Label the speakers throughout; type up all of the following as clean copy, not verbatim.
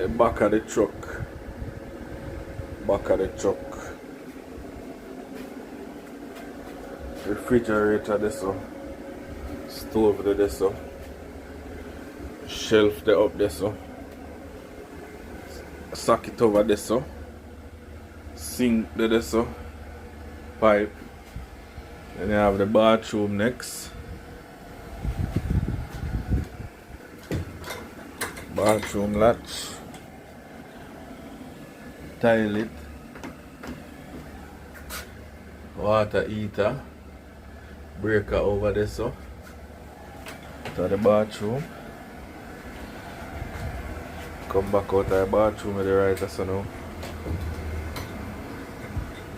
Speaker 1: Back of the truck. Refrigerator there so. Stove there so. Shelf there up there so. Socket over there so. Sink there so. Pipe. Then you have the bathroom next. Bathroom latch. Toilet. Water heater. Breaker over there so. To the bathroom. Come back out of the bathroom with the right so now.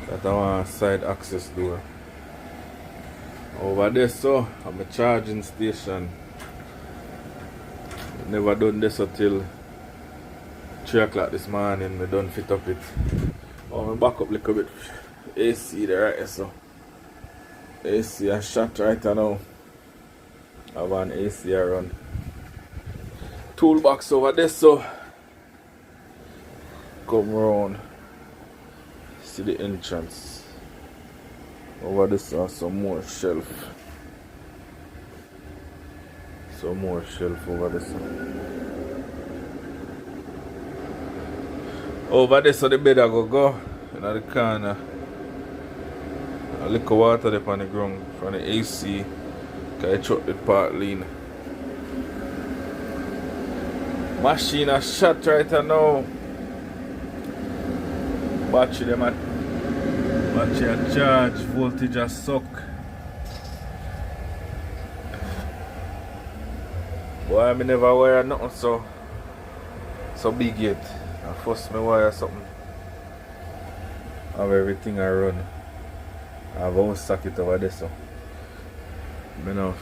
Speaker 1: That's our side access door. Over there so, I'm a charging station. Never done this until 3 o'clock this morning. I done fit up it. Oh, I back up a little bit. AC there right so. AC a shot right now. I have an AC run. Toolbox over there so. Come round. See the entrance. Over this are some more shelf. Some more shelf over this. Over there so the bed I go in the corner. A little water there on the ground from the AC. Cause I chuck the part lean. Machine a shot right now. Battery them at battery a charge, voltage a suck. Boy, I never wire nothing so big yet. I first me wire something. I have everything I run. I have a socket over there so. I now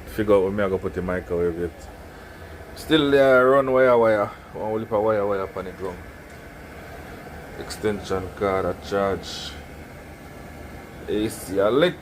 Speaker 1: figure out where I go put the microwave yet. Still there run wire. One whole heap of wire up on the ground. Extension cord a charge. AC a lick.